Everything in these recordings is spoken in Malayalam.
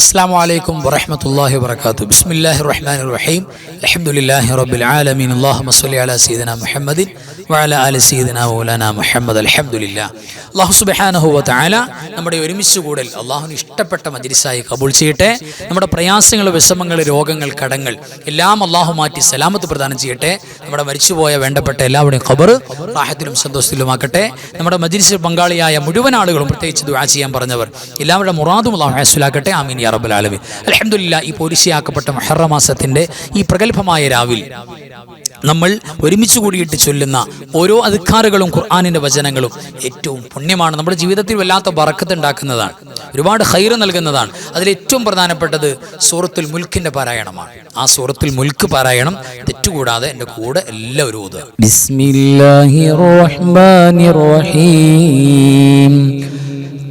السلام عليكم ورحمة الله وبركاته. بسم الله الرحمن الرحيم. الحمد لله رب العالمين. اللهم صل على سيدنا محمد وعلى آل سيدنا مولانا محمد. الحمد لله. അല്ലാഹു സുബ്ഹാനഹു വ തആല നമ്മുടെ ഒരുമിച്ച് കൂടൽ അല്ലാഹുവിന് ഇഷ്ടപ്പെട്ട മജ്‌ലിസായി കബൂൽ ചെയ്യട്ടെ. നമ്മുടെ പ്രയാസങ്ങൾ, വിഷമങ്ങൾ, രോഗങ്ങൾ, കടങ്ങൾ എല്ലാം അല്ലാഹു മാറ്റി സലാമത്ത് പ്രദാനം ചെയ്യട്ടെ. നമ്മുടെ മരിച്ചുപോയ വേണ്ടപ്പെട്ട എല്ലാവരുടെയും ഖബർ റാഹത്തിലും സന്തോഷത്തിലുമാക്കട്ടെ. നമ്മുടെ മജ്‌ലിസിൽ പങ്കാളിയായ മുഴുവൻ ആളുകളും, പ്രത്യേകിച്ച് ദുആ ചെയ്യാൻ പറഞ്ഞവർ എല്ലാവരുടെ മുറാദും അല്ലാഹു ഹാസിലാക്കട്ടെ. ആമീൻ യാ റബ്ബൽ ആലമീൻ. അൽഹംദുലില്ലാ. ഈ പോരിശയാക്കപ്പെട്ട മുഹറം മാസത്തിന്റെ ഈ പ്രഗൽഭമായ രാവിൽ നമ്മൾ ഒരുമിച്ച് കൂടിയിട്ട് ചൊല്ലുന്ന ഓരോ അദ്കാറുകളും ഖുർആനിന്റെ വചനങ്ങളും ഏറ്റവും പുണ്യമാണ്. നമ്മുടെ ജീവിതത്തിൽ വല്ലാത്ത ബറക്കത്ത് ഉണ്ടാക്കുന്നതാണ്, ഒരുപാട് ഖൈർ നൽകുന്നതാണ്. അതിലേറ്റവും പ്രധാനപ്പെട്ടത് സൂറത്തുൽ മുൽക്കിന്റെ പാരായണമാണ്. ആ സൂറത്തുൽ മുൽക്ക് പാരായണം തെറ്റുകൂടാതെ എൻ്റെ കൂടെ എല്ലാവരും ഓതുക. ബിസ്മില്ലാഹിർ റഹ്മാനിർ റഹീം.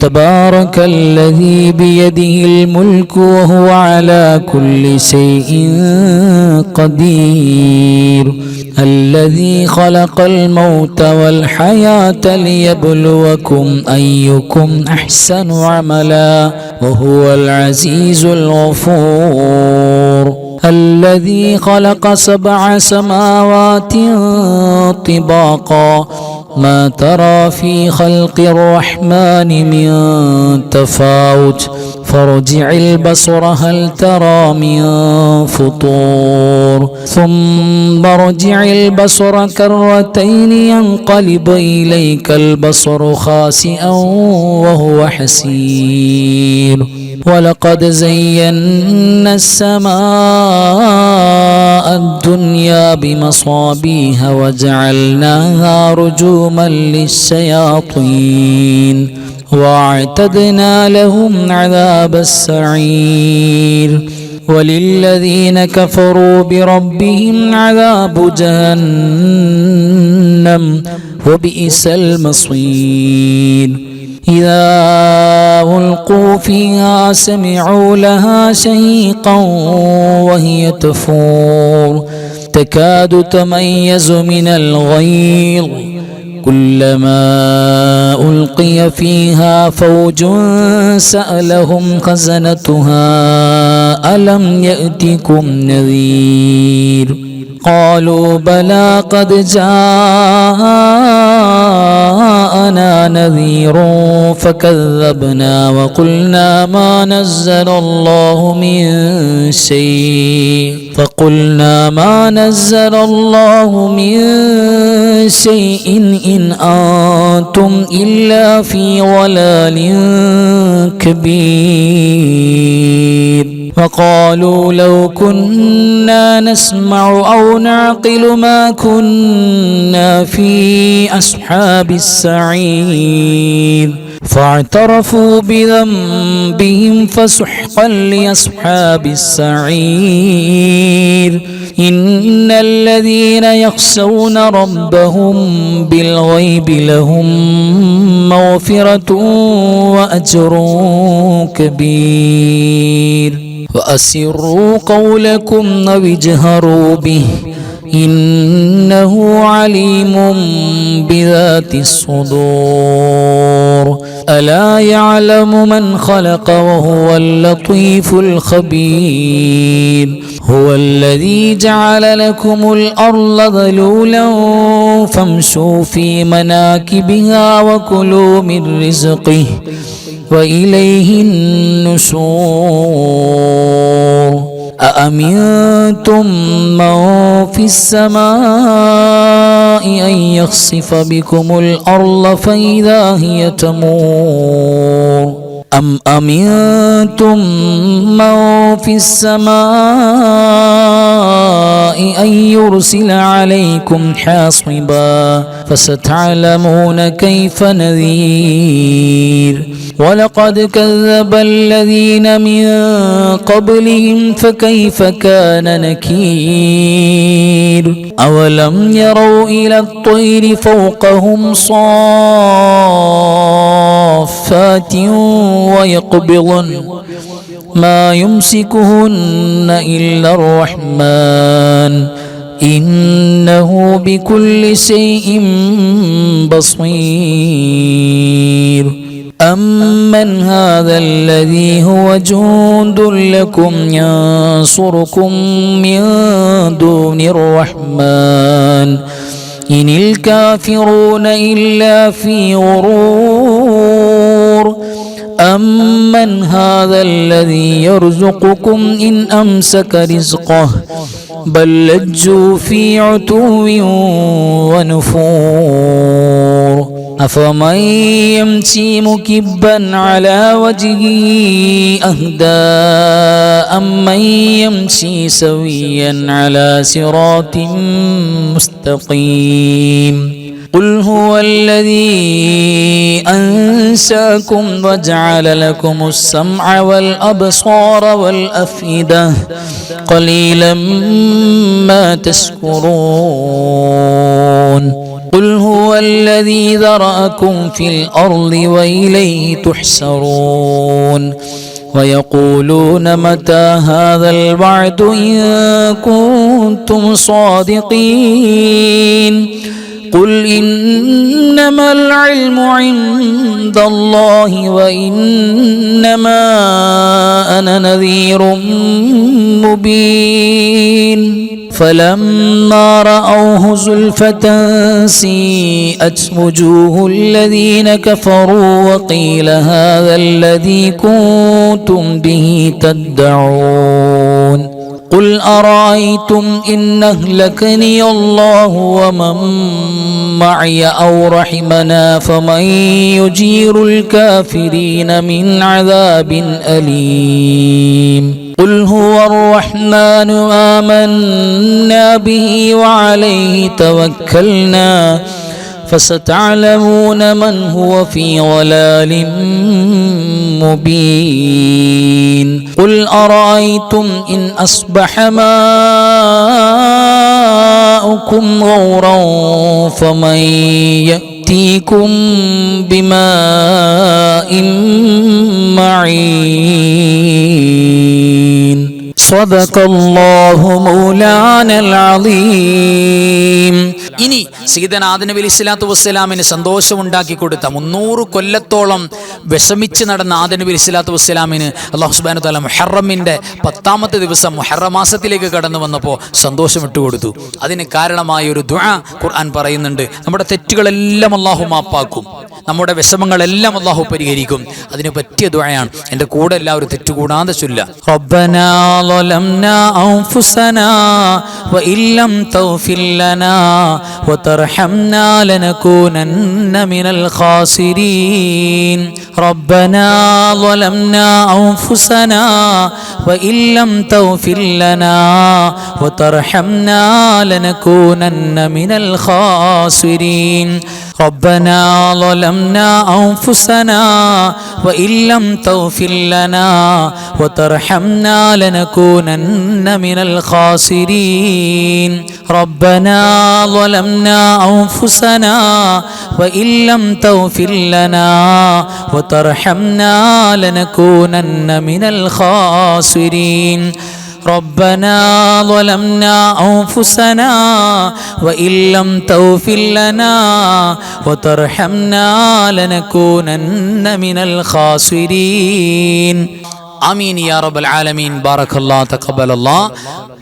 تبارك الذي بيده الملك وهو على كل شيء قدير الذي خلق الموت والحياة ليبلوكم أيكم أحسن عملا وهو العزيز الغفور الذي خلق 7 سماوات طباقا ما ترى في خلق الرحمن من تفاوت فارجع البصر هل ترى من فطور ثم ارجع البصر كرتين ينقلب إليك البصر خاسئا وهو حسير ولقد زينا السماء الدنيا بمصابيح وجعلناها رجوما للشياطين واعتدنا لهم عذاب السعير وللذين كفروا بربهم عذاب جهنم وبئس المصير إذا ألقوا فيها سمعوا لها شهيقا وهي تفور تكاد تميز من الغيظ كلما ألقي فيها فوج سألهم خزنتها ألم يأتكم نذير قالوا بلى قد جاءنا نذير فكذبنا وقلنا ما نزل الله من شيء إن أنتم إلا في ضلال كبير وقالوا لو كنا نسمع أو نعقل ما كنا في أصحاب السعير فاعترفوا بذنبهم فسحقا لأصحاب السعير إن الذين يخشون ربهم بالغيب لهم مغفرة وأجر كبير وأسروا قولكم أو اجهروا به إنه عليم بذات الصدور ألا يعلم من خلق وهو اللطيف الخبير هو الذي جعل لكم الأرض ذلولا فامشوا في مناكبها وكلوا من رزقه وإليه النشور أأمنتم من في السماء أن يخسف بكم الأرض فإذا هي تمور أم أمنتم من في السماء أن يرسل عليكم حاصبا فستعلمون كيف نذير ولقد كذب الذين من قبلهم فكيف كان نكير أولم يروا إلى الطير فوقهم صافات ويقبضن ما يمسكهن إلا الرحمن إنه بكل شيء بصير أمن هذا الذي هو جند لكم ينصركم من دون الرحمن إن الكافرون إلا في غرور أمن هذا الذي يرزقكم إن أمسك رزقه بل لجوا في عتو ونفور أفمن يمشي مكبا على وجهه أهدى أمن يمشي سويا على صراط مستقيم قل هو الذي أنشأكم وجعل لكم السمع والأبصار والأفئدة قليلا ما تشكرون قل هو الذي ذرأكم في الأرض وإليه تحشرون ويقولون متى هذا الوعد إن كنتم صادقين قل إنما العلم عند الله وإنما أنا نذير مبين فلما رأوه زلفة سيئت وجوه الذين كفروا وقيل هذا الذي كنتم به تدعون قل أرأيتم إن أهلكني الله ومن معي أو رحمنا فمن يجير الكافرين من عذاب أليم قل هو الرحمن آمنا به وعليه توكلنا فستعلمون من هو في ضلال مبين قل أرأيتم إن أصبح ماؤكم غورا فمن يأتيكم بماء معين صدق الله مولانا العظيم ഇനി സയ്യിദനാ ആദം നബി അലൈഹിസ്സലാത്തു വസ്സലാമിന് സന്തോഷമുണ്ടാക്കി കൊടുത്ത 300 കൊല്ലത്തോളം വിഷമിച്ച് നടന്ന ആദം നബി അലൈഹിസ്സലാത്തു വസ്സലാമിന് അല്ലാഹു സുബ്ഹാനഹു വ തആല മുഹറമിന്റെ 10ാമത്തെ ദിവസം മുഹറം മാസത്തിലേക്ക് കടന്നു വന്നപ്പോൾ സന്തോഷം ഇട്ടുകൊടുത്തു. അതിന് കാരണമായ ഒരു ദുആ ഖുർആൻ പറയുന്നുണ്ട്. നമ്മുടെ തെറ്റുകളെല്ലാം അല്ലാഹു മാപ്പാക്കും, നമ്മുടെ വിഷമങ്ങളെല്ലാം അല്ലാഹു പരിഹരിക്കും. അതിന് പറ്റിയ ദുആയാണ്. എൻ്റെ കൂടെ എല്ലാവരും തെറ്റുകൂടാതെ ചൊല്ലുക. റബ്ബനാ ളലംനാ അൻഫുസനാ വഇല്ലം തഗ്ഫിർ ലനാ وترحمنا لنكونن من الخاسرين ربنا ظلمنا أنفسنا وإن لم تغفر لنا وترحمنا لنكونن من الخاسرين ربنا ظلمنا أنفسنا وإن لم تغفر لنا وترحمنا لنكونن من الخاسرين ربنا ظلمنا أنفسنا وإن لم تغفر لنا وترحمنا لنكونن من الخاسرين ربنا ظلمنا أنفسنا وإن لم تغفر لنا وترحمنا لنكونن من الخاسرين ആമീൻ യാ റബ്ബൽ ആലമീൻ. ബാറക്കല്ലാഹു തഖബ്ബലല്ലാഹ്.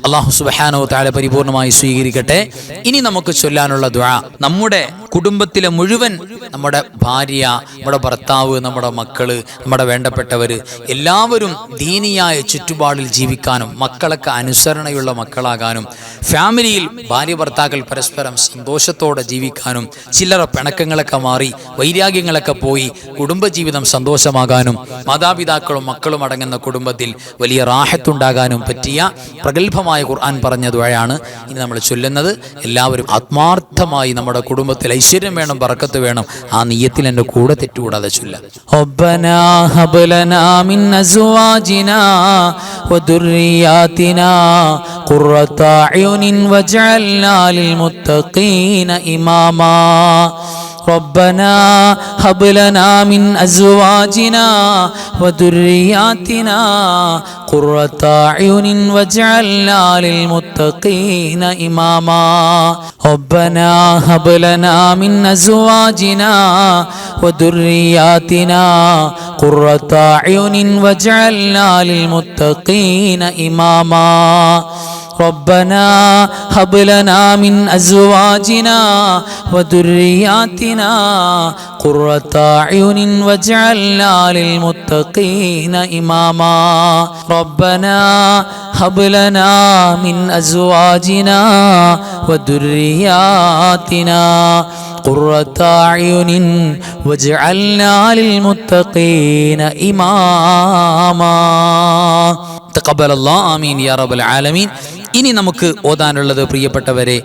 അല്ലാഹു സുബ്ഹാനഹു വ തആല പരിപൂർണമായി സ്വീകരിക്കട്ടെ. ഇനി നമുക്ക് ചൊല്ലാനുള്ള ദുആ, നമ്മുടെ കുടുംബത്തിലെ മുഴുവൻ, നമ്മുടെ ഭാര്യ, നമ്മുടെ ഭർത്താവ്, നമ്മുടെ മക്കള്, നമ്മുടെ വേണ്ടപ്പെട്ടവര് എല്ലാവരും ദീനിയായ ചുറ്റുപാടിൽ ജീവിക്കാനും മക്കളൊക്കെ അനുസരണയുള്ള മക്കളാകാനും ഫാമിലിയിൽ ഭാര്യ ഭർത്താക്കൾ പരസ്പരം സന്തോഷത്തോടെ ജീവിക്കാനും ചില്ലറ പിണക്കങ്ങളൊക്കെ മാറി വൈരാഗ്യങ്ങളൊക്കെ പോയി കുടുംബജീവിതം സന്തോഷമാകാനും മാതാപിതാക്കളും മക്കളും അടങ്ങുന്ന കുടുംബത്തിൽ വലിയ റാഹത്തുണ്ടാകാനും പറ്റിയ പ്രഗത്ഭമായ ഖുർആൻ പറഞ്ഞ ദുആയാണ് ഇനി നമ്മൾ ചൊല്ലുന്നത്. എല്ലാവരും ആത്മാർത്ഥമായി നമ്മുടെ കുടുംബത്തിൽ ഐശ്വര്യം വേണം, ബറക്കത്ത് വേണം, ആ നിയ്യത്തിൽ എൻ്റെ കൂടെ തെറ്റുകൂടാതെ ചൊല്ലാം. റബ്ബനാ ഹബ് ലനാ മിൻ അസ്വാജിനാ വദുർരിയാതിനാ ഖുർറത അയുനിൻ വജഅൽനാ ലിൽ മുത്തഖീന ഇമാമാ ربنا هب لنا من أزواجنا وذرياتنا قرة أعين واجعلنا للمتقين إماما ربنا هب لنا من أزواجنا وذرياتنا قرة أعين واجعلنا للمتقين إماما ربنا هب لنا من أزواجنا وذرياتنا قرة أعين واجعلنا للمتقين إماما ربنا هب لنا من أزواجنا وذرياتنا قرة أعين واجعلنا للمتقين إماما تقبل الله آمين يا رب العالمين. ഇനി നമുക്ക് ഓതാനുള്ളത് പ്രിയപ്പെട്ടവരെ,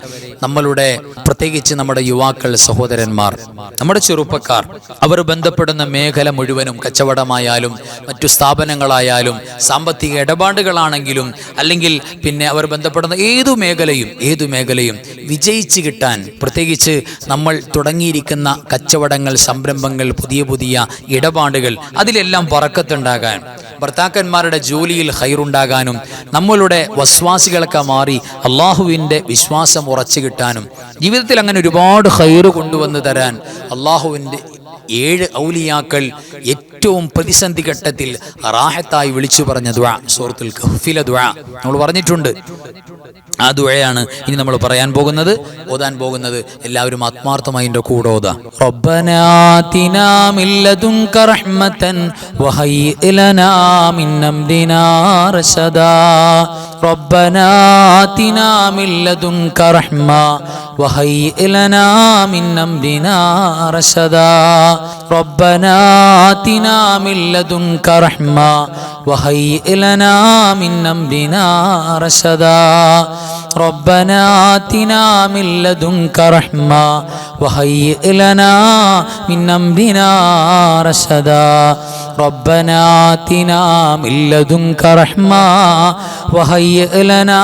നമ്മളുടെ പ്രത്യേകിച്ച് നമ്മുടെ യുവാക്കൾ, സഹോദരന്മാർ, നമ്മുടെ ചെറുപ്പക്കാർ, അവർ ബന്ധപ്പെടുന്ന മേഖല മുഴുവനും കച്ചവടമായാലും മറ്റു സ്ഥാപനങ്ങളായാലും സാമ്പത്തിക ഇടപാടുകളാണെങ്കിലും അല്ലെങ്കിൽ പിന്നെ അവർ ബന്ധപ്പെടുന്ന ഏതു മേഖലയും വിജയിച്ച് കിട്ടാൻ, പ്രത്യേകിച്ച് നമ്മൾ തുടങ്ങിയിരിക്കുന്ന കച്ചവടങ്ങൾ, സംരംഭങ്ങൾ, പുതിയ ഇടപാടുകൾ, അതിലെല്ലാം ബറക്കത്തുണ്ടാകാൻ, ഭർത്താക്കന്മാരുടെ ജോലിയിൽ ഖൈറുണ്ടാകാനും, നമ്മളുടെ വസ്വാസികളൊക്കെ മാറി അള്ളാഹുവിൻ്റെ വിശ്വാസം ഉറച്ചു കിട്ടാനും, ജീവിതത്തിൽ അങ്ങനെ ഒരുപാട് ഖൈറ് കൊണ്ടുവന്ന് തരാൻ അള്ളാഹുവിൻ്റെ 7 ഔലിയാക്കൾ ഏറ്റവും പ്രതിസന്ധി ഘട്ടത്തിൽ റാഹത്തായി വിളിച്ചു പറഞ്ഞ ദുആ, സൂറത്തുൽ കഹ്ഫിലെ ദുആ നമ്മൾ പറഞ്ഞിട്ടുണ്ട്. ആ ദുആയാണ് ഇനി നമ്മൾ പറയാൻ പോകുന്നത്, ഓതാൻ പോകുന്നത്. എല്ലാവരും ആത്മാർത്ഥമായി എൻ്റെ കൂടെ ഓതാ. റബ്ബനാ ആതിനാ മിൻ ലദുൻക റഹ്മതൻ വഹയ്യിഅ് ലനാ മിൻ അംരിനാ റശദാ റബ്ബനാ ആതിനാ മിൻ ലദുൻക റഹ്മ വഹയ്യിഅ് ലനാ മിൻ അംരിനാ റശദാ റബ്ബനാ ആതിനാ മിൻ ലദുൻക റഹ്മ വഹയ്യിഅ് ലനാ മിൻ അംരിനാ റശദാ ربنا آتنا من لدنك رحمة وهيئ لنا من أمرنا رشدا ربنا آتنا من لدنك رحمة وهيئ لنا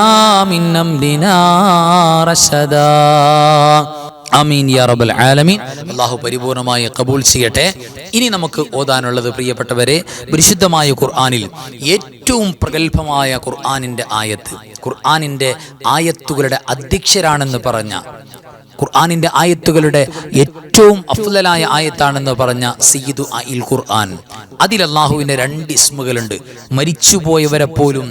من أمرنا رشدا ആമീൻ യാ റബ്ബൽ ആലമീൻ. അല്ലാഹു പരിപൂർണമായി ഖബൂൽ ചെയ്യട്ടെ. ഇനി നമുക്ക് ഓതാനുള്ളത് പ്രിയപ്പെട്ടവരെ, പരിശുദ്ധമായ ഖുർആനിൽ ഏറ്റവും പ്രഗത്ഭമായ ഖുർആനിൻ്റെ ആയത്തുകളുടെ അധ്യക്ഷരാണെന്ന് പറഞ്ഞ, ഖുർആനിൻ്റെ ആയത്തുകളുടെ ഏറ്റവും അഫ്ളലായ ആയത്താണെന്ന് പറഞ്ഞ സയ്യിദു അൽ ഖുർആൻ. അതിൽ അള്ളാഹുവിൻ്റെ 2 ഇസ്മുകളുണ്ട്. മരിച്ചുപോയവരെ പോലും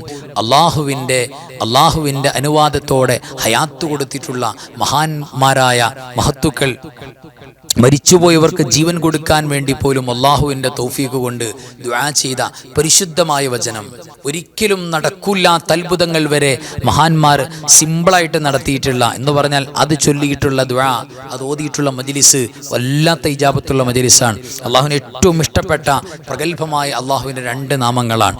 അള്ളാഹുവിൻ്റെ അനുവാദത്തോടെ ഹയാത്ത് കൊടുത്തിട്ടുള്ള മഹാന്മാരായ മഹത്തുക്കൾ, മരിച്ചുപോയവർക്ക് ജീവൻ കൊടുക്കാൻ വേണ്ടി പോലും അള്ളാഹുവിൻ്റെ തൗഫീഖ് കൊണ്ട് ദുആ ചെയ്ത പരിശുദ്ധമായ വചനം. ഒരിക്കലും നടക്കില്ലാത്ത അത്ഭുതങ്ങൾ വരെ മഹാന്മാർ സിമ്പിളായിട്ട് നടത്തിയിട്ടുള്ള, എന്ന് പറഞ്ഞാൽ അത് ചൊല്ലിയിട്ടുള്ള ദുആ, അത് ഓതിയിട്ടുള്ള മജ്ലിസ് വല്ലാത്ത ഇജാബത്തുള്ള മജ്ലിസാണ്. അള്ളാഹുവിന് ഏറ്റവും ഇഷ്ടപ്പെട്ട പ്രഗത്ഭമായ അള്ളാഹുവിൻ്റെ 2 നാമങ്ങളാണ്.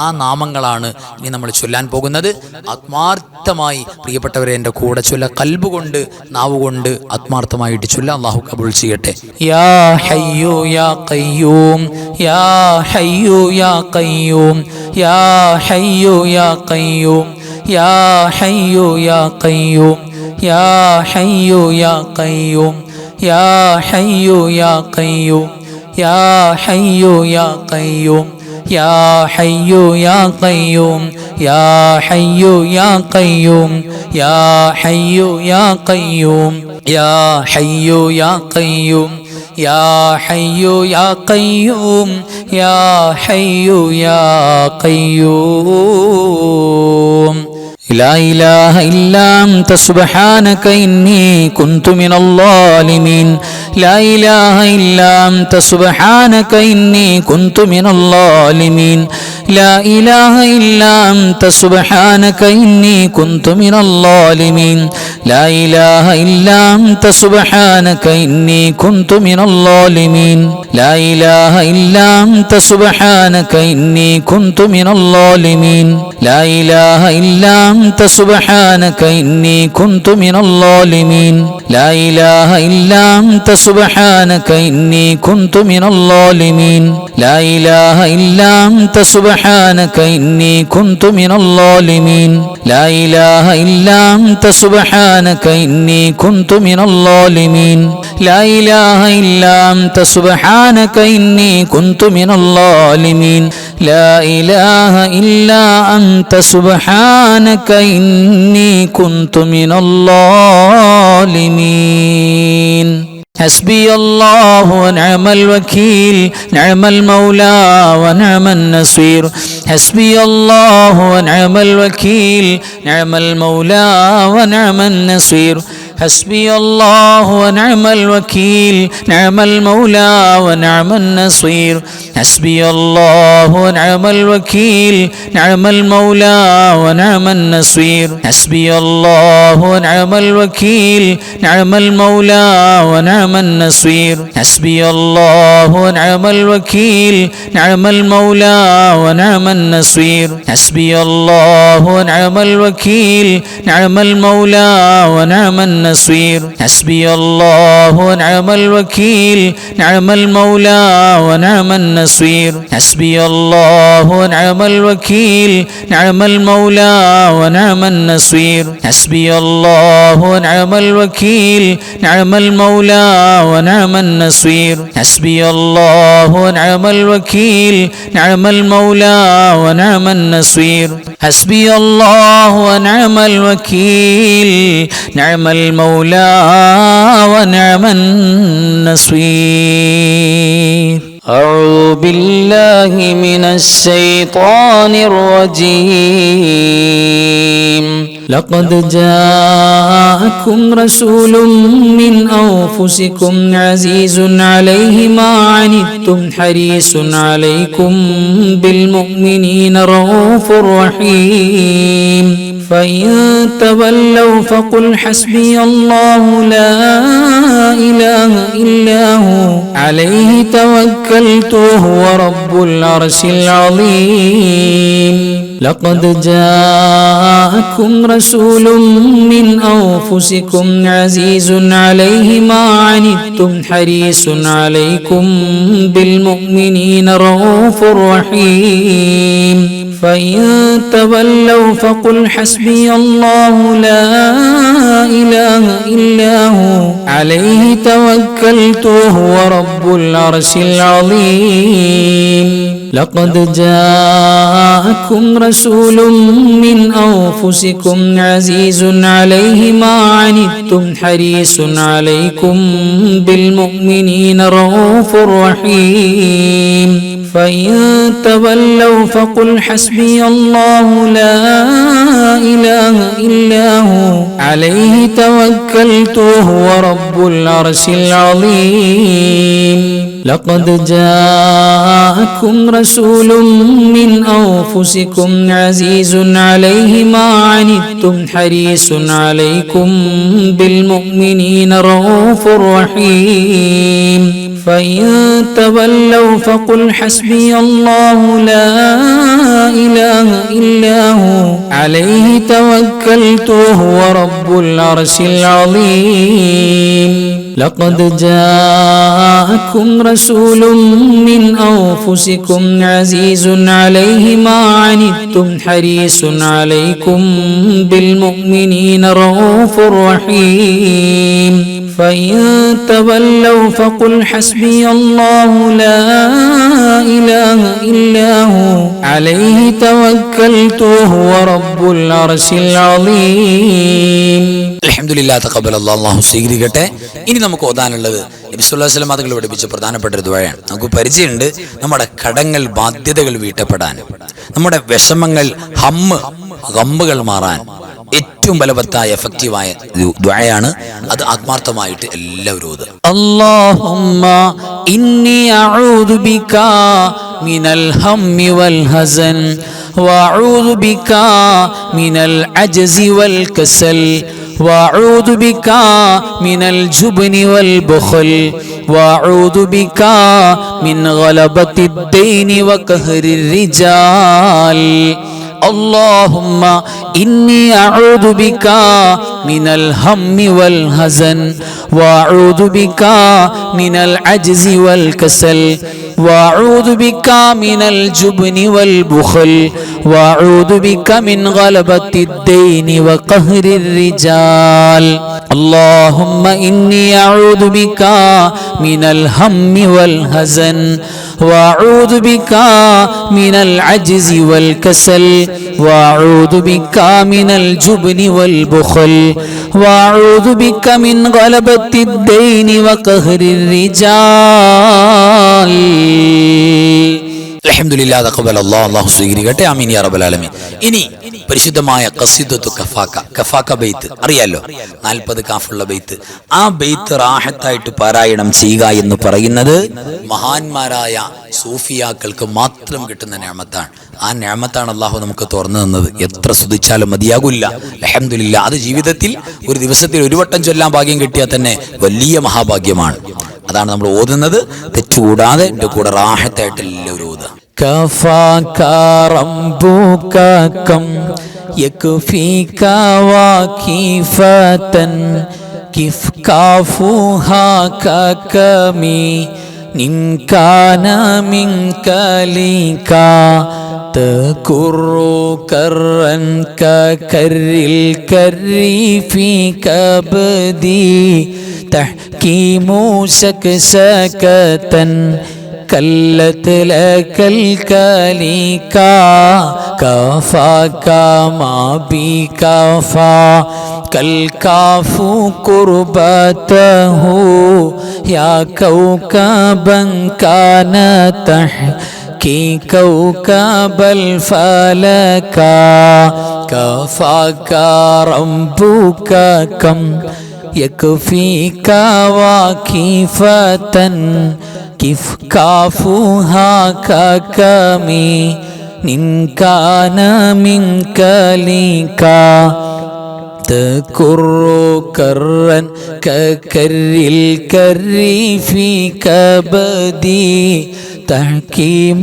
ആ നാമങ്ങളാണ് ഇനി നമ്മൾ ചൊല്ലാൻ പോകുന്നത്. ആത്മാർത്ഥമായി പ്രിയപ്പെട്ടവരെ എൻ്റെ കൂടെ ചൊല്ല, കൽബ് കൊണ്ട്, നാവ് കൊണ്ട് ആത്മാർത്ഥമായിട്ട് ചൊല്ല. അള്ളാഹു കബൂൽ ചെയ്യട്ടെ. യാ ഹയ്യു യാ ഖയ്യൂം, യാ ഹയ്യു യാ ഖയ്യൂം, യാ ഹയ്യു യാ ഖയ്യൂം, യാ ഹയ്യു യാ ഖയ്യൂം, യാ ഹയ്യു യാ ഖയ്യൂം, യാ ഹയ്യു യാ ഖയ്യൂം, യാ ഹയ്യു യാ ഖയ്യൂം, യാ ഹയ്യു യാ ഖയ്യൂം, യാ ഹയ്യു യാ ഖയ്യൂം, യാ ഹയ്യു യാ ഖയ്യൂം, യാ ഹയ്യു യാ ഖയ്യൂം, യാ ഹയ്യു യാ ഖയ്യൂം, യാ ഹയ്യു യാ ഖയ്യൂം. لا إله إلا أنت سبحانك إني كنت من الظالمين. لا إله إلا أنت سبحانك إني كنت من الظالمين. لا إله إلا أنت سبحانك إني كنت من الظالمين. لا إله إلا أنت سبحانك إني كنت من الظالمين. لا إله إلا أنت سبحانك إني كنت من الظالمين. لا إله إلا أنت سبحانك إني كنت من الظالمين. لا إله إلا أنت سبحانك إني كنت من الظالمين. لا إله إلا أنت سبحانك سبحانك إني كنت من الظالمين لا إله إلا أنت سبحانك إني كنت من الظالمين لا إله إلا أنت سبحانك إني كنت من الظالمين لا إله إلا أنت سبحانك إني كنت من الظالمين حسبي الله ونعم الوكيل نعم المولى ونعم النصير حسبي الله ونعم الوكيل نعم المولى ونعم النصير حسبي الله ونعم الوكيل نعم المولى ونعم النصير حسبي الله ونعم الوكيل نعم المولى ونعم النصير حسبي الله ونعم الوكيل نعم المولى ونعم النصير حسبي الله ونعم الوكيل نعم المولى ونعم النصير حسبي الله ونعم الوكيل نعم المولى ونعم النصير حسبي الله ونعم الوكيل نعم المولى ونعم النصير حسبي الله ونعم الوكيل نعم المولى ونعم النصير حسبي الله ونعم الوكيل نعم المولى ونعم النصير حسبي الله ونعم الوكيل نعم المولى ونعم النصير حسبي الله ونعم الوكيل نعم المولى ونعم النصير أعوذ بالله من الشيطان الرجيم لقد جاءكم رسول من أنفسكم عزيز عليه ما عنتم حريص عليكم بالمؤمنين رؤوف رحيم فإن تولوا فقل حسبي الله لا إله إلا هو عليه توكلت وهو رب العرش العظيم لقد جاءكم رسول من أنفسكم عزيز عليه ما عنتم حريص عليكم بالمؤمنين رؤوف رحيم فإن تولوا فقل حسبي الله لا إله إلا هو عليه توكلت وهو رب العرش العظيم لقد جاءكم رسول من أنفسكم عزيز عليه ما عنتم حريص عليكم بالمؤمنين رؤوف رحيم فإن تولوا فقل حسبي الله لا إله إلا هو عليه توكلت وهو رب العرش العظيم لقد جاءكم رسول من أنفسكم عزيز عليه ما عنتم حريص عليكم بالمؤمنين رؤوف رحيم فإن تولوا فقل حسبي الله لا إله إلا هو عليه توكلت وهو رب العرش العظيم لقد جاءكم رسول من أنفسكم عزيز عليه ما عنتم حريص عليكم بالمؤمنين رؤوف رحيم فإن تولوا فقل حسبي الله لا إله إلا هو عليه توكلت وهو رب العرش العظيم അൽഹംദുലില്ലാഹ് തഖബ്ബൽ അല്ലാഹു സ്വീകരിക്കട്ടെ. ഇനി നമുക്ക് ഓതാനുള്ളത് നബി സല്ലല്ലാഹു അലൈഹി വസല്ലം തങ്ങൾ പഠിപ്പിച്ച പ്രധാനപ്പെട്ട ഒരു ദുആയാണ്. നമുക്ക് പരിചയമുണ്ട് നമ്മുടെ കടങ്ങൾ ബാധ്യതകൾ വീട്ടപ്പെടാൻ, നമ്മുടെ വിഷമങ്ങൾ ഗമ്മുകൾ മാറാൻ ഏറ്റവും ബലവത്തായ എഫക്റ്റീവായ ദുആയാണ്. അത് ആത്മാർത്ഥമായിട്ട് എല്ലാവരും ഓതുക. اللهم إني أعوذ بك من الهم والحزن وأعوذ بك من العجز والكسل وأعوذ بك من الجبن والبخل وأعوذ بك من غلبة الدين وقهر الرجال اللهم إني أعوذ بك من الهم والحزن وأعوذ بك من العجز والكسل وأعوذ بك من الجبن والبخل وأعوذ بك من غلبة الدين وقهر الرجال اللهم إني أعوذ بك من الهم والحزن وأعوذ بك من العجز والكسل وأعوذ بك من الجبن والبخل وأعوذ بك من غلبة الدين وقهر الرجال അൽഹംദുലില്ലാഹ് തഖബ്ബലല്ലാഹു അല്ലാഹു സ്വീകരിക്കട്ടെ ആമീൻ യാ റബ്ബൽ ആലമീൻ. ഇനി പരിശുദ്ധമായ ഖസീദത്തു കഫാക്ക ബെയ്ത്ത് അറിയാലോ, 40 കാഫുള്ള ബെയ്ത്ത്. ആ ബെയ്ത്ത് റാഹത്തായിട്ട് പാരായണം ചെയ്യുക എന്ന് പറയുന്നത് മഹാന്മാരായ സൂഫിയാക്കൾക്ക് മാത്രം കിട്ടുന്ന നിഅമത്താണ്. ആ നിഅമത്താണ് അല്ലാഹു നമുക്ക് തുറന്നു തന്നത്. എത്ര സ്തുതിച്ചാലും മതിയാകില്ല. അൽഹംദുലില്ലാഹ്, അത് ജീവിതത്തിൽ ഒരു ദിവസത്തിൽ ഒരു വട്ടം ചൊല്ലാൻ ഭാഗ്യം കിട്ടിയാൽ തന്നെ വലിയ മഹാഭാഗ്യമാണ്. അതാണ് നമ്മൾ ഓതുന്നത്. തെറ്റുകൂടാതെ എൻ്റെ കൂടെ റാഹത്തായിട്ട് എല്ലാവരും ഓതുക. كفاك ربك كم يكفيك واكفة كيف كافوها ككمي إن كان منك لك تكر كرا ككر الكر في كبدي تحكيم سكسكة كلت لك الكليكا كفاك ما بكفا كالكاف قربته يا كوكبا كان تحكي كوكب الفلكا كفاك ربك كم يكفيك واكفة كيف كافوها ككمي إن كان منك لك تكر كرا ككر الكر في كبدي تحكيم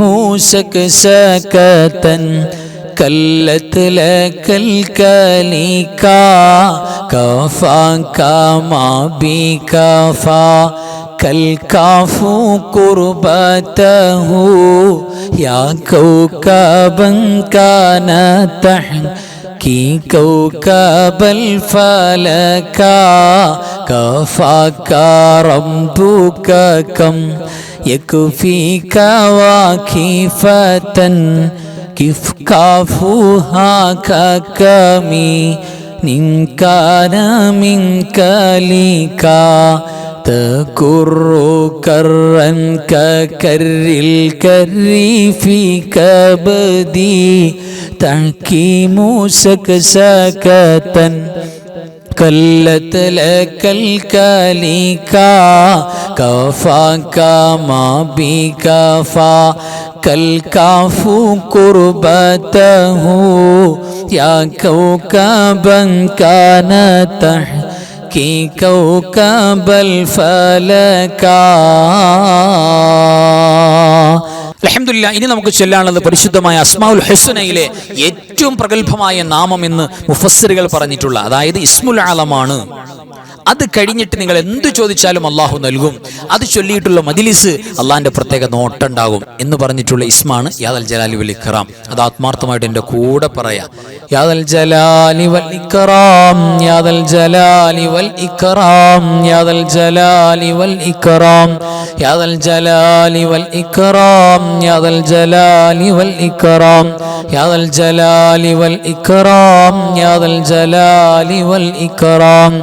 سكسكة كلت لك الكليكا كفاك ما بكفا كالكاف قربته يا كوكبا كان تحكي كوكب الفلكا كفاك ربك كم يكفيك واكفة كيف كافوها ككمي إن كان منك لك تكر كرا ككر الكر في كبدي تحكيم سكسكة كلت لك الكليكا كفاك ما بكفا كالكاف قربته يا كوكبا كان تحكي كوكب الفلكا. അൽഹംദുലില്ലാഹ്. ഇനി നമുക്ക് ചൊല്ലാനുള്ളത് പരിശുദ്ധമായ അസ്മാഉൽ ഹുസ്നയിലെ ഏറ്റവും പ്രഗത്ഭമായ നാമം എന്ന് മുഫസ്സിറുകൾ പറഞ്ഞിട്ടുള്ള, അതായത് ഇസ്മുൽ ആലമാണ്. അത് കഴിഞ്ഞിട്ട് നിങ്ങൾ എന്ത് ചോദിച്ചാലും അള്ളാഹു നൽകും. അത് ചൊല്ലിയിട്ടുള്ള മജ്ലിസ് അള്ളാഹിന്റെ പ്രത്യേക നോട്ടുണ്ടാകും എന്ന് പറഞ്ഞിട്ടുള്ള ഇസ്മാണ് യാദൽ ജലാലി വൽ ഇക്റാം. അത് ആത്മാർത്ഥമായിട്ട് എൻ്റെ കൂടെ പറയാം. യാദൽ ജലാലി വൽ ഇക്റാം, യാദൽ ജലാലി വൽ ഇക്റാം, യാദൽ ജലാലി വൽ ഇക്റാം, യാദൽ ജലാലി വൽ ഇക്റാം, യാദൽ ജലാലി വൽ ഇക്റാം, യാദൽ ജലാലി വൽ ഇക്റാം, യാദൽ ജലാലി വൽ ഇക്റാം,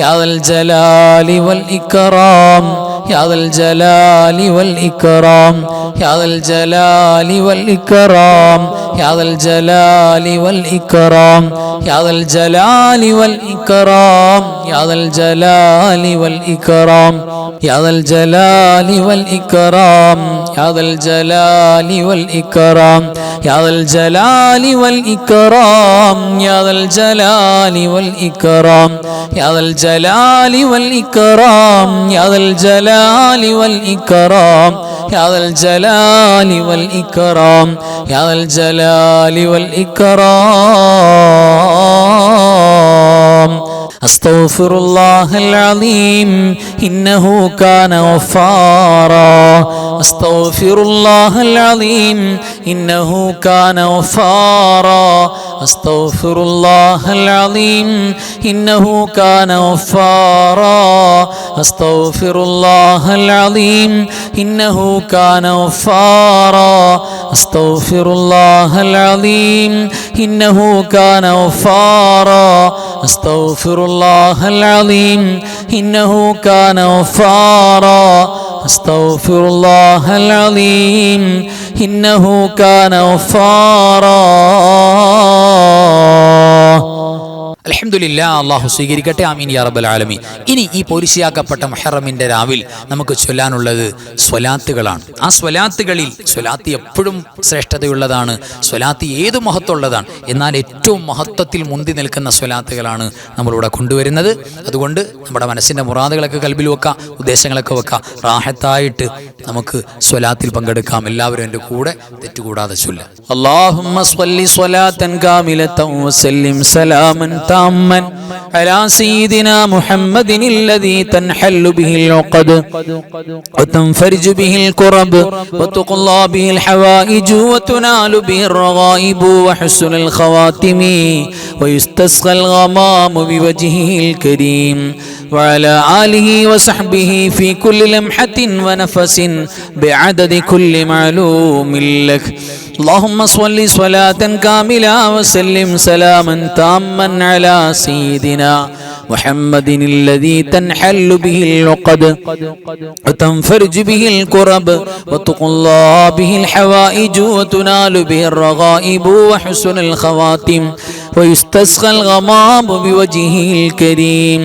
യാദൽ الجلال والإكرام يا ذا الجلال والإكرام يا ذا الجلال والإكرام يا ذا الجلال والإكرام يا ذا الجلال والإكرام يا ذا الجلال والإكرام يا ذا الجلال والإكرام يا ذا الجلال والإكرام يا ذا الجلال والإكرام يا ذا الجلال والإكرام يا ذا الجلال والإكرام يا ذا الجلال والإكرام يا ذا الجلال والإكرام يا ذا الجلال والإكرام. അസ്തഗ്ഫിറുല്ലാഹൽ അലീം ഇന്നഹു കാന ഗഫാറാ അസ്തഗ്ഫിറുല്ലാഹൽ അലീം ഇന്നഹു കാന ഗഫാറാ അസ്തഗ്ഫിറുല്ലാഹൽ അലീം ഇന്നഹു കാന ഗഫാറാ അസ്തഗ്ഫിറുല്ലാഹൽ അലീം ഇന്നഹു കാന ഗഫാറാ അസ്തഗ്ഫിറുല്ലാഹൽ അലീം ഇന്നഹു കാന ഗഫാറാ അസ്തഗ്ഫിറുല്ലാഹൽ അലീം ഇന്നഹു കാന ഗഫാറാ അസ്തഗ്ഫിറുല്ലാഹൽ അലീം ഇന്നഹു കാന ഗഫാറാ. അൽഹംദുലില്ലാ, അല്ലാഹു സ്വീകരിക്കട്ടെ. ആമീൻ യാ റബ്ബൽ ആലമീൻ. ഇനി ഈ പോരിശയാക്കപ്പെട്ട മുഹറമിന്റെ രാവിൽ നമുക്ക് ചൊല്ലാനുള്ളത് സ്വലാത്തുകളാണ്. ആ സ്വലാത്തുകളിൽ സ്വലാത്ത് എപ്പോഴും ശ്രേഷ്ഠതയുള്ളതാണ്, സ്വലാത്ത് ഏത് മഹത്വമുള്ളതാണ്. എന്നാൽ ഏറ്റവും മഹത്വത്തിൽ മുന്തി നിൽക്കുന്ന സ്വലാത്തുകളാണ് നമ്മളിവിടെ കൊണ്ടുവരുന്നത്. അതുകൊണ്ട് നമ്മുടെ മനസ്സിൻ്റെ മുറാദുകളൊക്കെ കൽബിൽ വെക്കാം, ഉദ്ദേശങ്ങളൊക്കെ വെക്കാം, റാഹത്തായിട്ട് നമുക്ക് സ്വലാത്തിൽ പങ്കെടുക്കാം. എല്ലാവരും എൻ്റെ കൂടെ തെറ്റുകൂടാതെ ചൊല്ലാം. അല്ലാഹുമ്മ സ്വല്ലി സ്വലാത്തൻ കാമിലതൻ വസല്ലിം സലാമൻ താമ്മൻ അലാ സയ്യിദിനാ മുഹമ്മദിൻ الذي تنحل به العقد وتنفرج به الكرب وتقضى به الحوائج وتنال به الرغائب وحسن الخواتم ويستسقى الغمام بوجهه الكريم وعلى آله وصحبه في كل لمحة ونفس بعدد كل معلوم لك. اللهم صل صلاة كاملة وسلم سلاما تاما على سيدنا محمد الذي تنحل به العقد وتنفرج به الكرب وتقضى به الحوائج وتنال به الرغائب وحسن الخواتم ويستسقى الغمام بوجهه الكريم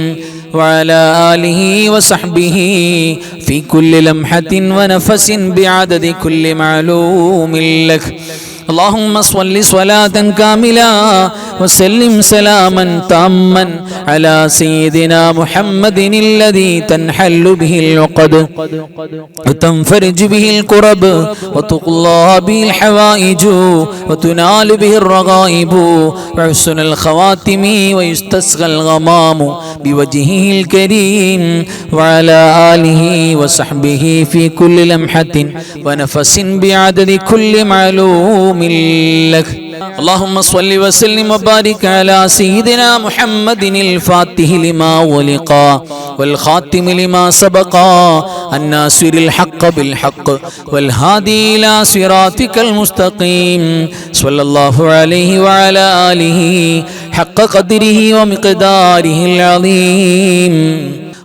وعلى آله وصحبه في كل لمحة ونفس بعدد كل معلوم لك. اللهم صل صلاة كاملة وسلم سلاما تاما على سيدنا محمد الذي تنحل به العقد وتنفرج به الكرب وتقضى به الحوائج وتنال به الرغائب وحسن الخواتم ويستسقى الغمام بوجهه الكريم وعلى آله وصحبه في كل لمحة ونفس بعدد كل معلوم لك. اللهم صل وسلم وبارك على سيدنا محمد الفاتح لما ولق والخاتم لما سبق الناصر الحق بالحق والهادي إلى صراطك المستقيم صلى الله عليه وعلى آله حق قدره ومقداره العظيم.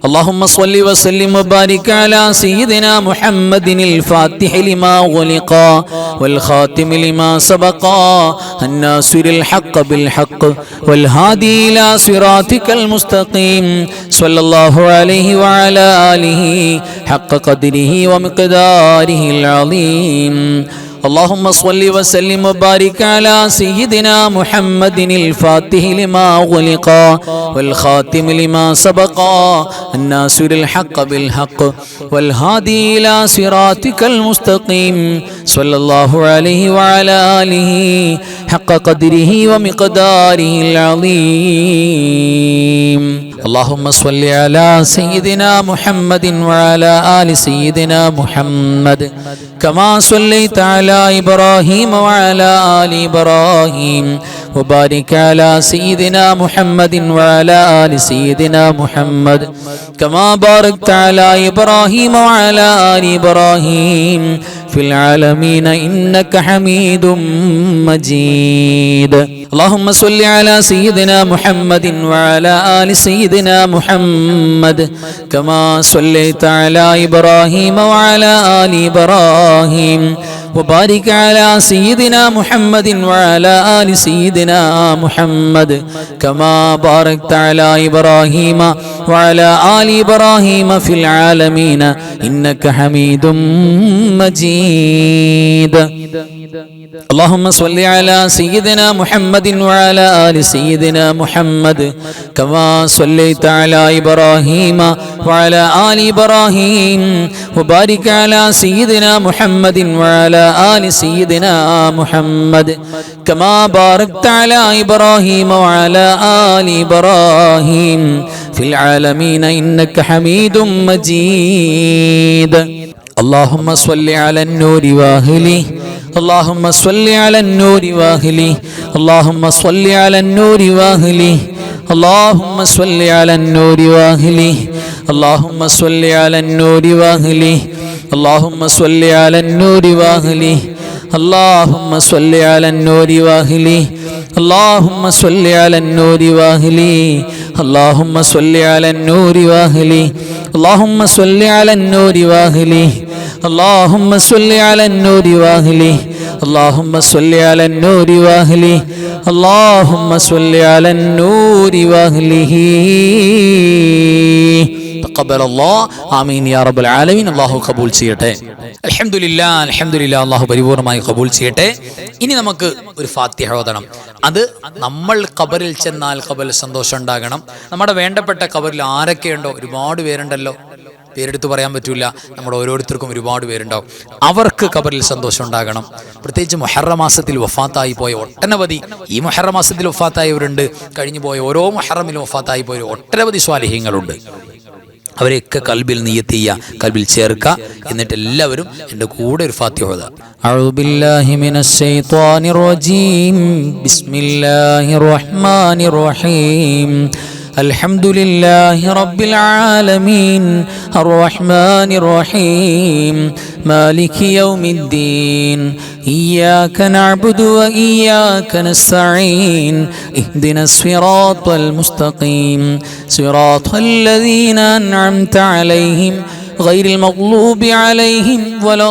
اللهم صل وسلم وبارك على سيدنا محمد الفاتح لما غلق والخاتم لما سبق الناصر الحق بالحق والهادي إلى صراطك المستقيم صلى الله عليه وعلى آله حق قدره ومقداره العظيم. اللهم صل وسلم وبارك على سيدنا محمد الفاتح لما غلق والخاتم لما سبق الناصر الحق بالحق والهادي إلى صراطك المستقيم صلى الله عليه وعلى آله حق قدره ومقداره العظيم. اللهم صل على سيدنا محمد وعلى آل سيدنا محمد كما صليت على إبراهيم وعلى آل إبراهيم وبارك على سيدنا محمد وعلى آل سيدنا محمد كما باركت على إبراهيم وعلى آل إبراهيم في العالمين إنك حميد مجيد. اللهم صل على سيدنا محمد وعلى آل سيدنا محمد كما صليت على إبراهيم وعلى آل إبراهيم وبارك على سيدنا محمد وعلى آل سيدنا محمد كما باركت على إبراهيم وعلى آل إبراهيم في العالمين إنك حميد مجيد. اللهم صل على سيدنا محمد وعلى آل سيدنا محمد كما صليت على إبراهيم وعلى آل إبراهيم وبارك على سيدنا محمد وعلى آل سيدنا محمد كما باركت على إبراهيم وعلى آل إبراهيم في العالمين إنك حميد مجيد. اللهم صل على النور واهله اللهم صل على النور واهله اللهم صل على النور واهله اللهم صل على النور واهله اللهم صل على النور واهله اللهم صل على النور واهله اللهم صل على النور واهله اللهم صل على النور واهله اللهم صل على النور واهله اللهم صل على النور واهله اللهم صل على النور واهله اللهم صل على النور واهله اللهم صل على النور واهله. തഖബ്ബൽ അല്ലാഹ് ആമീൻ യാ റബ്ബൽ ആലമീൻ. അല്ലാഹു ഖബൂൽ ചെയ്യട്ടെ. അൽഹംദുലില്ലാഹ് അൽഹംദുലില്ലാഹ്. അല്ലാഹു പരിപൂർണമായി ഖബൂൽ ചെയ്യട്ടെ. ഇനി നമുക്ക് ഒരു ഫാത്തിഹ ഓതണം. അത് നമ്മൾ ഖബറിൽ ചെന്നാൽ ഖബറിൽ സന്തോഷം ഉണ്ടാകണം. നമ്മുടെ വേണ്ടപ്പെട്ട ഖബറിൽ ആരൊക്കെയുണ്ടോ, ഒരുപാട് പേരുണ്ടല്ലോ, പേരെടുത്ത് പറയാൻ പറ്റൂല, നമ്മുടെ ഓരോരുത്തർക്കും ഒരുപാട് പേരുണ്ടാവും. അവർക്ക് ഖബറിൽ സന്തോഷം ഉണ്ടാകണം. പ്രത്യേകിച്ച് മുഹറം മാസത്തിൽ വഫാത്തായി പോയ ഒട്ടനവധി, ഈ മുഹറം മാസത്തിൽ വഫാത്തായവരുണ്ട്, കഴിഞ്ഞു പോയ ഓരോ മുഹറമിലും വഫാത്തായി പോയ ഒട്ടനവധി സ്വാലിഹീങ്ങളുണ്ട്. അവരെയൊക്കെ കൽബിൽ നിയ്യത്ത് ചെയ്യുക, കൽബിൽ ചേർക്കുക. എന്നിട്ട് എല്ലാവരും എൻ്റെ കൂടെ ഒരു ഫാത്തിഹ ഓതുക. അഊദു ബില്ലാഹി മിനശ് ശൈത്വാനിർ റജീം ബിസ്മില്ലാഹിർ റഹ്മാനിർ റഹീം الحمد لله رب العالمين الرحمن الرحيم مالك يوم الدين إياك نعبد وإياك نستعين اهدنا الصراط المستقيم صراط الذين أنعمت عليهم غير المغلوب عليهم ولا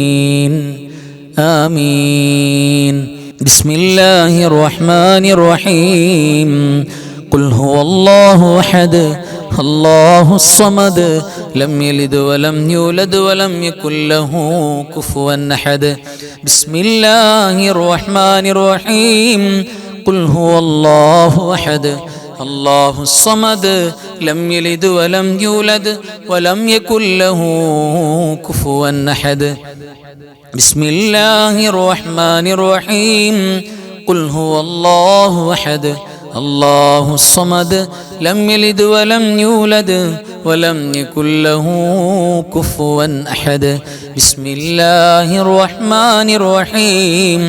الضالين آمين. بسم الله الرحمن الرحيم قل هو الله أحد الله الصمد لم يلد ولم يولد ولم يكن له كفوا أحد. بسم الله الرحمن الرحيم قل هو الله أحد الله الصمد لم يلد ولم يولد ولم يكن له كفوا أحد. بسم الله الرحمن الرحيم قل هو الله أحد الله الصمد لم يلد ولم يولد ولم يكن له كفوا أحد. بسم الله الرحمن الرحيم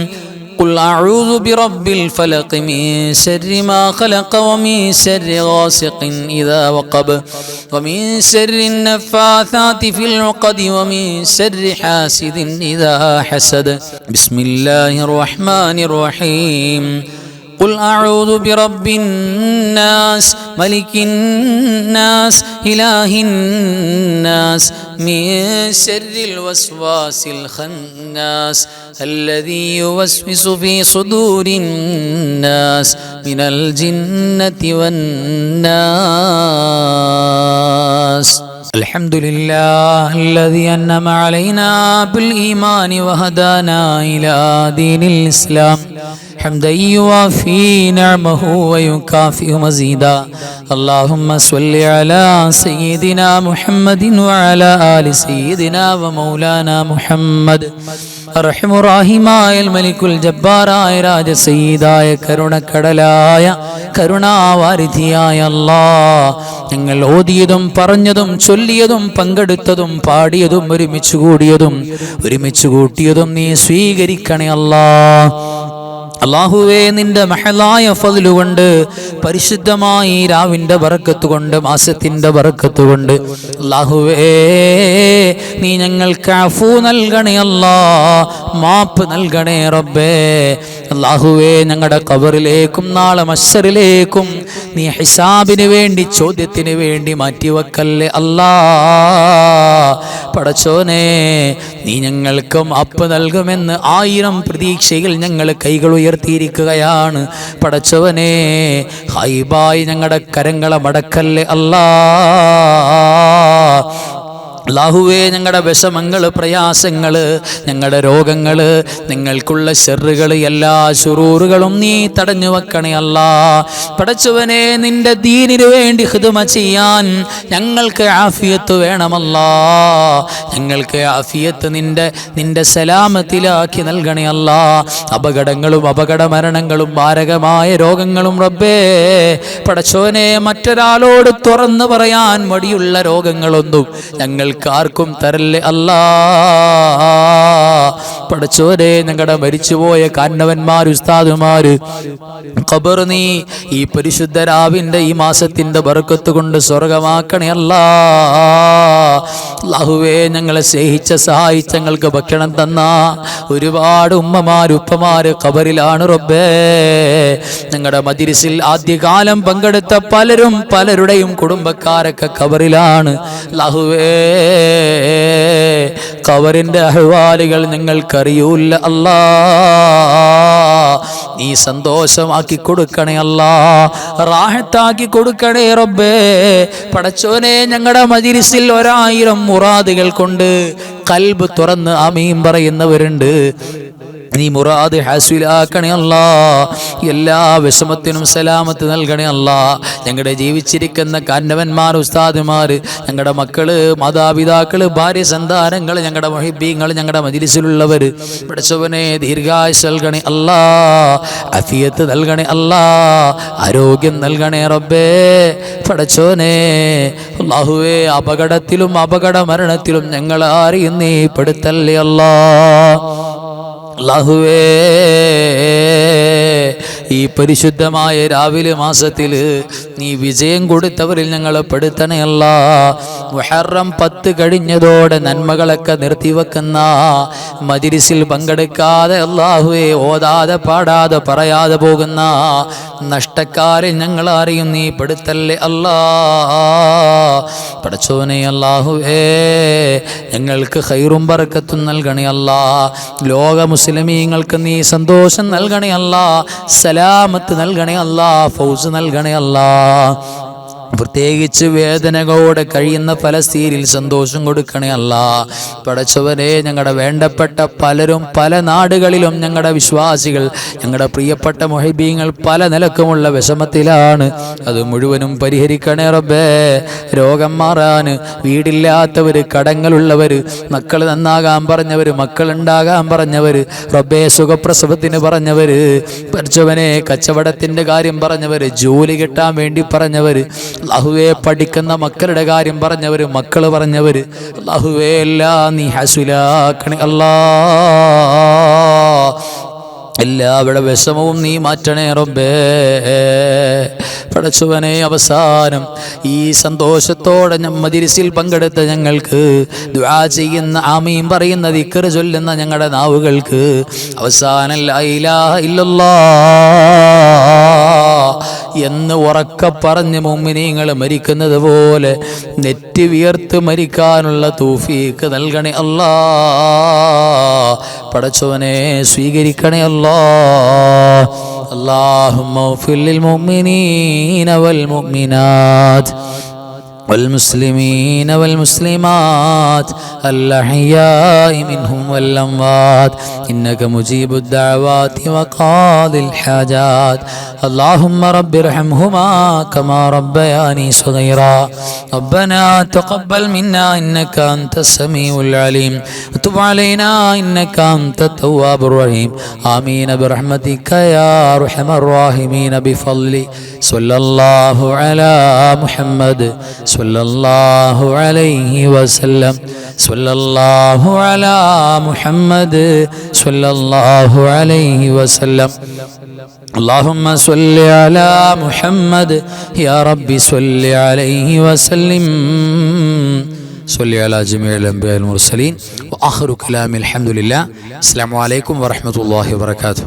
قل أعوذ برب الفلق من شر ما خلق ومن شر غاسق إذا وقب ومن شر النفاثات في العقد ومن شر حاسد إذا حسد. بسم الله الرحمن الرحيم قل أعوذ برب الناس ملك الناس إله الناس من شر الوسواس الخناس الذي يوسوس في صدور الناس من الجنة والناس. الحمد لله الذي أنعم علينا بالإيمان وهدانا إلى دين الإسلام حمدا يوافي نعمه ويكافئ مزيدا. اللهم صل على سيدنا محمد وعلى آل سيدنا ومولانا محمد. അർഹമുറാഹിമായ മലിക്കുൽ ജബ്ബാറായ രാജസയ്യിദായ കരുണക്കടലായ കരുണാവാരിധിയായ അല്ലാഹ്, ഞങ്ങൾ ഓതിയതും പറഞ്ഞതും ചൊല്ലിയതും പങ്കെടുത്തതും പാടിയതും ഒരുമിച്ച് കൂടിയതും ഒരുമിച്ച് കൂട്ടിയതും നീ സ്വീകരിക്കണേ അല്ലാഹ്. അല്ലാഹുവേ, നിന്റെ മഹലായ ഫദ്ല് കൊണ്ട്, പരിശുദ്ധമായി രാവിന്റെ ബറക്കത്ത് കൊണ്ട്, മാസത്തിന്റെ ബറക്കത്ത് കൊണ്ട് അല്ലാഹുവേ നീ ഞങ്ങൾക്ക് അഫൂ നൽകണേ അല്ലാഹ്, മാപ്പ് നൽകണേ റബ്ബേ. അല്ലാഹുവേ, ഞങ്ങളുടെ ഖബറിലേക്കും നാളെ മഹ്ശറിലേക്കും നീ ഹിസാബിന് വേണ്ടി, ചോദ്യത്തിന് വേണ്ടി മാറ്റിവെക്കല്ലേ അല്ലാഹ്. പടച്ചോനെ, നീ ഞങ്ങൾക്ക് മാപ്പ് നൽകുമെന്ന് 1000 പ്രതീക്ഷയിൽ ഞങ്ങൾ കൈകൾ ഉയർത്തിയിരിക്കുകയാണ്. പടച്ചവനെ, ഹൈബായി ഞങ്ങളുടെ കരങ്ങളെ മടക്കല്ലേ അല്ലാഹ്. അല്ലാഹുവേ ഞങ്ങളുടെ വിഷമങ്ങൾ, പ്രയാസങ്ങൾ, ഞങ്ങളുടെ രോഗങ്ങൾ, നിങ്ങൾക്കുള്ള ഷർറുകൾ, എല്ലാ ശുറൂറുകളും നീ തടഞ്ഞു വെക്കണേ അല്ലാ. പടച്ചവനെ, നിന്റെ ദീനിനു വേണ്ടി ഖിദ്മ ചെയ്യാൻ ഞങ്ങൾക്ക് ആഫിയത്ത് വേണമല്ലാ. ഞങ്ങൾക്ക് ആഫിയത്ത് നിന്റെ സലാമത്തിലാക്കി നൽകണേ അല്ലാ. അപകടങ്ങളും അപകട മരണങ്ങളും മാരകമായ രോഗങ്ങളും റബ്ബേ പടച്ചവനെ, മറ്റൊരാളോട് തുറന്നു പറയാൻ മടിയുള്ള രോഗങ്ങളൊന്നും ഞങ്ങൾക്കാർക്കും തരല്ലേ അല്ലാ. പടച്ചോനെ, ഞങ്ങളുടെ മരിച്ചുപോയ കാരണവന്മാർ, ഉസ്താദുമാര് ഖബർ നീ ഈ പരിശുദ്ധ രാവിന്റെ ഈ മാസത്തിന്റെ ബർക്കത്ത് കൊണ്ട് സ്വർഗമാക്കണേ അല്ലാ. അല്ലാഹുവേ, ഞങ്ങളെ സ്നേഹിച്ച സഹായിച്ച ഞങ്ങൾക്ക് ഭക്ഷണം തന്ന ഒരുപാട് ഉമ്മമാര്, ഉപ്പമാര് ഖബറിലാണ് റബ്ബേ. ഞങ്ങളുടെ മജ്‌ലിസിൽ ആദ്യകാലം പങ്കെടുത്ത പലരുടെയും കുടുംബക്കാരൊക്കെ ഖബറിലാണ്. അല്ലാഹുവേ, ഖബറിന്റെ അഹ്വാലുകൾ ഞങ്ങൾക്കറിയൂല അല്ലാ. നീ സന്തോഷമാക്കി കൊടുക്കണേ അല്ലാ, റാഹത്താക്കി കൊടുക്കണേ റബ്ബേ. പടച്ചോനെ, ഞങ്ങളുടെ മജ്‌ലിസിൽ 1000 മുറാദുകൾ കൊണ്ട് ഖൽബ് തുറന്ന് ആമീൻ പറയുന്നവരുണ്ട്. നീ മുറാദ് ഹാസിലാക്കണേ അല്ലാ. എല്ലാ വിഷമത്തിനും സലാമത്ത് നൽകണേ അല്ലാ. ഞങ്ങളുടെ ജീവിച്ചിരിക്കുന്ന കാരണവന്മാർ, ഉസ്താദുമാര്, ഞങ്ങളുടെ മക്കള്, മാതാപിതാക്കള്, ഭാര്യ, സന്താനങ്ങൾ, ഞങ്ങളുടെ മുഹിബ്ബീങ്ങൾ, ഞങ്ങളുടെ മജ്‌ലിസിലുള്ളവർ പടച്ചവനെ ദീർഘായുസ്സ് നൽകണേ അല്ലാ. അഫിയത്ത് നൽകണേ അല്ലാ. ആരോഗ്യം നൽകണേ റബ്ബേ. പടച്ചോനെ, അല്ലാഹുവേ, അപകടത്തിലും അപകട മരണത്തിലും ഞങ്ങളാരെയും നീ പെടുത്തല്ലേ അല്ലാ. അല്ലാഹുവേ, ഈ പരിശുദ്ധമായ രാവിലെ മാസത്തിൽ നീ വിജയം കൊടുത്തവരിൽ ഞങ്ങളെ പെടുത്തണേ അല്ലാ. മുഹറം 10 കഴിഞ്ഞതോടെ നന്മകളൊക്കെ നിർത്തിവെക്കുന്ന മജ്‌ലിസിൽ പങ്കെടുക്കാതെ അല്ലാഹുവേ, ഓതാതെ പാടാതെ പറയാതെ പോകുന്ന നഷ്ടക്കാരെ ഞങ്ങളാരെയും നീ പെടുത്തല്ലേ അല്ലാ. പടച്ചോനെ, അല്ലാഹുവേ, ഞങ്ങൾക്ക് ഖൈറും ബർക്കത്തും നൽകണേ അല്ലാ. ലോക മുസ്ലിമീങ്ങൾക്ക് നീ സന്തോഷം നൽകണേ അല്ലാ, സലാമത്ത് നൽകണേ അല്ലാ, ഫൗസ് നൽകണേ അല്ലാ. പ്രത്യേകിച്ച് വേദനകളോടെ കഴിയുന്ന ഫലസ്തീനിൽ സന്തോഷം കൊടുക്കണേ അല്ലാ. പടച്ചവനെ, ഞങ്ങളുടെ വേണ്ടപ്പെട്ട പലരും പല നാടുകളിലും, ഞങ്ങളുടെ വിശ്വാസികൾ, ഞങ്ങളുടെ പ്രിയപ്പെട്ട മുഹിബീങ്ങൾ പല നിലക്കുമുള്ള വിഷമത്തിലാണ്. അത് മുഴുവനും പരിഹരിക്കണേ റബ്ബേ. രോഗം മാറാൻ, വീടില്ലാത്തവർ, കടങ്ങളുള്ളവർ, മക്കൾ നന്നാകാൻ പറഞ്ഞവർ, മക്കളുണ്ടാകാൻ പറഞ്ഞവർ, റബ്ബേ സുഖപ്രസവത്തിന് പറഞ്ഞവർ, പടച്ചവനെ കച്ചവടത്തിൻ്റെ കാര്യം പറഞ്ഞവർ, ജോലി കിട്ടാൻ വേണ്ടി പറഞ്ഞവർ, അല്ലാഹുവേ പഠിക്കുന്ന മക്കളുടെ കാര്യം പറഞ്ഞവർ, മക്കൾ പറഞ്ഞവർ, അല്ലാഹുവേ എല്ലാം നീ ഹസുലാക്കണേ അല്ലാ. എല്ലാവരുടെ വിഷമവും നീ മാറ്റണേ റബ്ബേ. പടച്ചവനെ, അവസാനം ഈ സന്തോഷത്തോടെ മജ്‌ലിസിൽ പങ്കെടുത്ത ഞങ്ങൾക്ക്, ദുആ ചെയ്യുന്ന, ആമീൻ പറയുന്ന, ദിക്ർ ചൊല്ലുന്ന ഞങ്ങളുടെ നാവുകൾക്ക് അവസാനം ലാ ഇലാഹ ഇല്ലല്ലാഹ് എന്ന് ഉറക്കെ പറഞ്ഞ് മുഅ്മിനീങ്ങൾ മരിക്കുന്നത് പോലെ നെറ്റി വിയർത്ത് മരിക്കാനുള്ള തൗഫീഖ് നൽകണേ അല്ലാ. പടച്ചവനെ, സ്വീകരിക്കണേ അല്ലാ. اللهم اغفر للمؤمنين والمؤمنات والمسلمين والمسلمات الأحياء منهم والأموات إنك مجيب الدعوات وقاضي الحاجات اللهم رب ارحمهما كما ربياني صغيرا ربنا تقبل منا إنك أنت السميع العليم وتب علينا إنك أنت التواب الرحيم آمين برحمتك يا أرحم الراحمين بفضل صلى الله على محمد صلى الله عليه وسلم صلى الله على محمد صلى الله عليه وسلم اللهم صل على محمد يا رب صل عليه وسلم صل على جميع الأنبياء المرسلين وآخر كلام الحمد لله السلام عليكم ورحمة الله وبركاته.